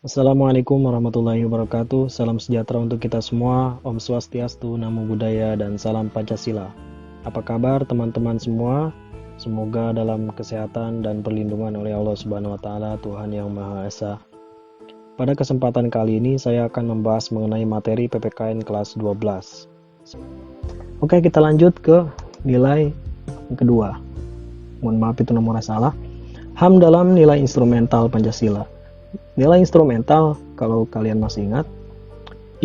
Assalamualaikum warahmatullahi wabarakatuh. Salam sejahtera untuk kita semua. Om Swastiastu, Namo Buddhaya, dan salam Pancasila. Apa kabar teman-teman semua? Semoga dalam kesehatan dan perlindungan oleh Allah Subhanahu wa taala, Tuhan yang Maha Esa. Pada kesempatan kali ini saya akan membahas mengenai materi PPKN kelas 12. Oke, kita lanjut ke nilai yang kedua. Mohon maaf itu nomornya salah. HAM dalam nilai instrumental Pancasila. Nilai instrumental, kalau kalian masih ingat,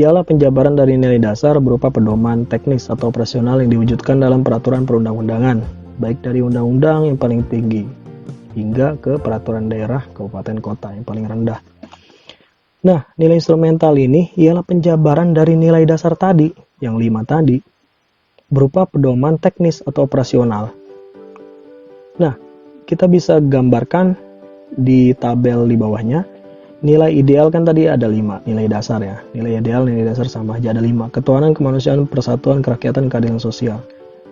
ialah penjabaran dari nilai dasar berupa pedoman teknis atau operasional yang diwujudkan dalam peraturan perundang-undangan, baik dari undang-undang yang paling tinggi hingga ke peraturan daerah, kabupaten, kota yang paling rendah. Nah, nilai instrumental ini ialah penjabaran dari nilai dasar tadi, yang 5 tadi, berupa pedoman teknis atau operasional. Nah, kita bisa gambarkan di tabel di bawahnya. Nilai ideal kan tadi ada 5 nilai dasar ya. Nilai ideal, nilai dasar sama aja ada 5. Ketuhanan, kemanusiaan, persatuan, kerakyatan, keadilan sosial.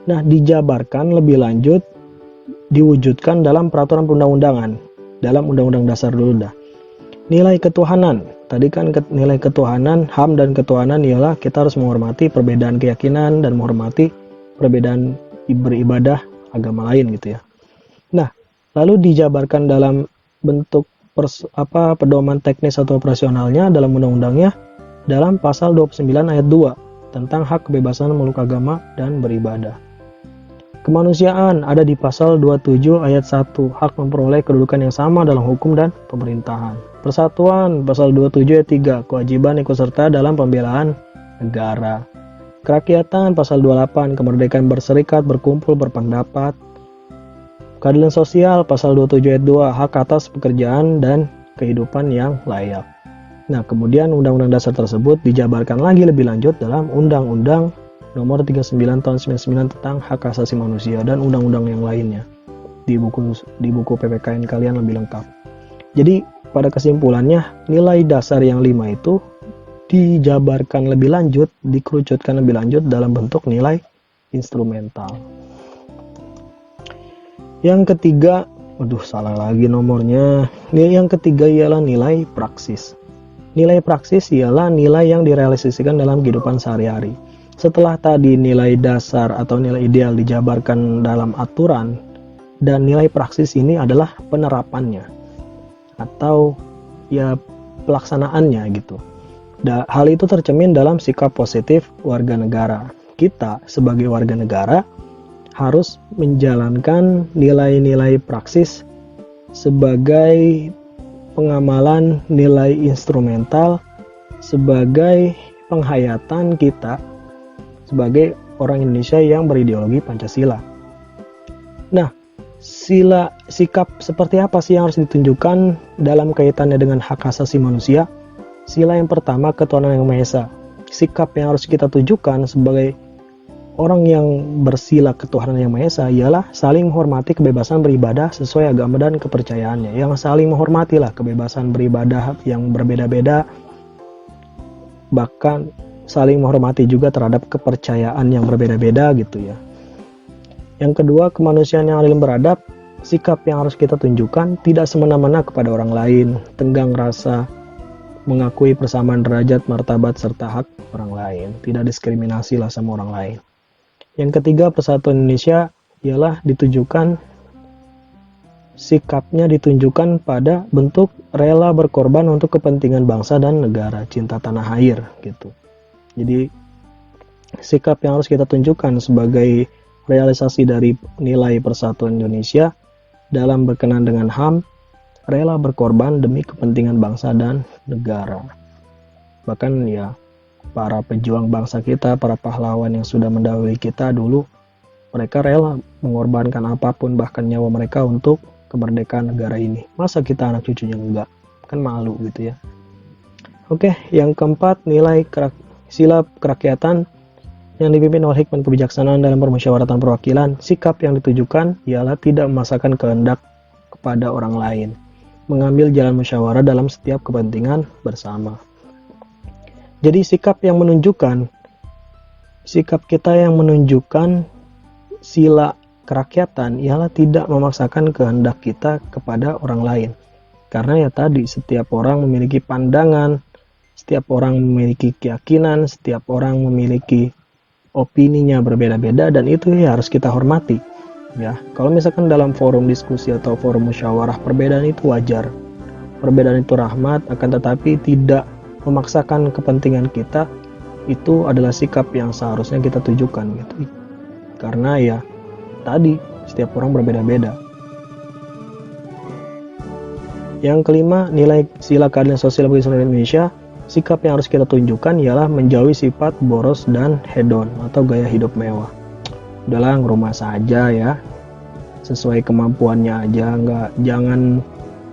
Nah, dijabarkan lebih lanjut, diwujudkan dalam peraturan perundang-undangan. Dalam undang-undang dasar dulu dah. Nilai ketuhanan. Tadi kan nilai ketuhanan, HAM dan ketuhanan ialah kita harus menghormati perbedaan keyakinan dan menghormati perbedaan beribadah agama lain gitu ya. Nah, lalu dijabarkan dalam bentuk pedoman teknis atau operasionalnya dalam undang-undangnya dalam pasal 29 ayat 2 tentang hak kebebasan memeluk agama dan beribadah. Kemanusiaan ada di pasal 27 ayat 1, hak memperoleh kedudukan yang sama dalam hukum dan pemerintahan. Persatuan pasal 27 ayat 3, kewajiban ikut serta dalam pembelaan negara. Kerakyatan pasal 28, kemerdekaan berserikat, berkumpul, berpendapat. Keadilan sosial pasal 27 ayat 2, hak atas pekerjaan dan kehidupan yang layak. Nah, kemudian undang-undang dasar tersebut dijabarkan lagi lebih lanjut dalam Undang-Undang Nomor 39 Tahun 99 tentang Hak Asasi Manusia dan undang-undang yang lainnya. Di buku PPKN kalian lebih lengkap. Jadi, pada kesimpulannya, nilai dasar yang 5 itu dijabarkan lebih lanjut, dikerucutkan lebih lanjut dalam bentuk nilai instrumental. Yang ketiga, salah lagi nomornya. Yang ketiga ialah nilai praksis. Nilai praksis ialah nilai yang direalisasikan dalam kehidupan sehari-hari. Setelah tadi nilai dasar atau nilai ideal dijabarkan dalam aturan, dan nilai praksis ini adalah penerapannya atau ya pelaksanaannya gitu. Hal itu tercermin dalam sikap positif warga negara. Kita sebagai warga negara harus menjalankan nilai-nilai praksis sebagai pengamalan nilai instrumental sebagai penghayatan kita sebagai orang Indonesia yang berideologi Pancasila. Nah, sikap seperti apa sih yang harus ditunjukkan dalam kaitannya dengan hak asasi manusia? Sila yang pertama, ketuhanan yang Maha Esa. Sikap yang harus kita tunjukkan sebagai orang yang bersila ketuhanan yang Maha Esa ialah saling menghormati kebebasan beribadah sesuai agama dan kepercayaannya. Yang saling menghormatilah kebebasan beribadah yang berbeda-beda, bahkan saling menghormati juga terhadap kepercayaan yang berbeda-beda gitu ya. Yang kedua, kemanusiaan yang adil beradab. Sikap yang harus kita tunjukkan tidak semena-mena kepada orang lain, tenggang rasa, mengakui persamaan derajat, martabat, serta hak orang lain. Tidak diskriminasi lah sama orang lain. Yang ketiga, persatuan Indonesia ialah sikapnya ditunjukkan pada bentuk rela berkorban untuk kepentingan bangsa dan negara, cinta tanah air gitu. Jadi sikap yang harus kita tunjukkan sebagai realisasi dari nilai persatuan Indonesia dalam berkenan dengan HAM, rela berkorban demi kepentingan bangsa dan negara. Bahkan ya para pejuang bangsa kita, para pahlawan yang sudah mendahului kita dulu, mereka rela mengorbankan apapun, bahkan nyawa mereka untuk kemerdekaan negara ini. Masa kita anak cucunya enggak? Kan malu gitu ya. Oke, yang keempat, nilai sila kerakyatan yang dipimpin oleh hikmat kebijaksanaan dalam permusyawaratan perwakilan. Sikap yang ditujukan ialah tidak memaksakan kehendak kepada orang lain, mengambil jalan musyawarah dalam setiap kepentingan bersama. Jadi sikap kita yang menunjukkan sila kerakyatan ialah tidak memaksakan kehendak kita kepada orang lain. Karena ya tadi, setiap orang memiliki pandangan, setiap orang memiliki keyakinan, setiap orang memiliki opininya berbeda-beda, dan itu ya harus kita hormati. Ya, kalau misalkan dalam forum diskusi atau forum musyawarah, perbedaan itu wajar. Perbedaan itu rahmat, akan tetapi tidak memaksakan kepentingan kita. Itu adalah sikap yang seharusnya kita tunjukkan gitu. Karena ya tadi, setiap orang berbeda-beda. Yang kelima, nilai sila keadilan sosial bagi seluruh Indonesia. Sikap yang harus kita tunjukkan ialah menjauhi sifat boros dan hedon atau gaya hidup mewah. Udahlah, ngerumah saja ya, sesuai kemampuannya aja, jangan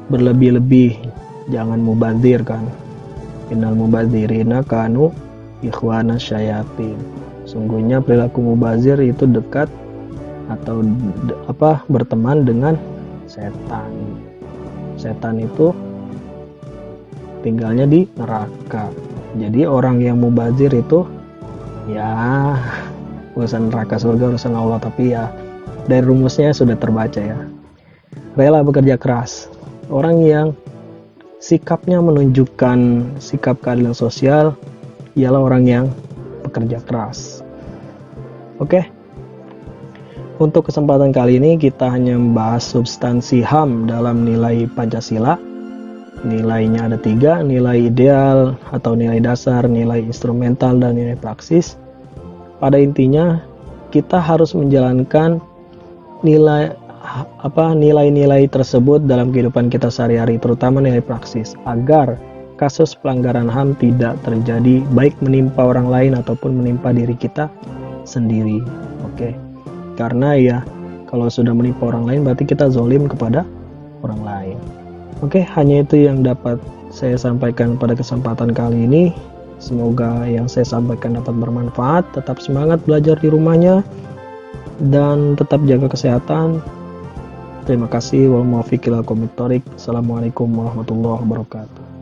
berlebih-lebih, jangan mubazir kan. Innal mubazirina kanu ikhwana syayatin. Sungguhnya perilaku mubazir itu dekat atau berteman dengan setan. Setan itu tinggalnya di neraka. Jadi orang yang mubazir itu ya urusan neraka surga urusan Allah, tapi ya dari rumusnya sudah terbaca ya. Rela bekerja keras. Orang yang sikapnya menunjukkan sikap keadilan sosial ialah orang yang bekerja keras. Oke. Untuk kesempatan kali ini kita hanya membahas substansi HAM dalam nilai Pancasila. Nilainya ada 3, nilai ideal atau nilai dasar, nilai instrumental, dan nilai praksis. Pada intinya kita harus menjalankan nilai-nilai tersebut dalam kehidupan kita sehari-hari, terutama nilai praksis, agar kasus pelanggaran HAM tidak terjadi, baik menimpa orang lain ataupun menimpa diri kita sendiri. Oke. Karena ya kalau sudah menimpa orang lain berarti kita zolim kepada orang lain. Oke, hanya itu yang dapat saya sampaikan pada kesempatan kali ini. Semoga yang saya sampaikan dapat bermanfaat. Tetap semangat belajar di rumahnya dan tetap jaga kesehatan. Terima kasih. Wal muwaffiq ila aqwamit thoriq. Assalamualaikum warahmatullahi wabarakatuh.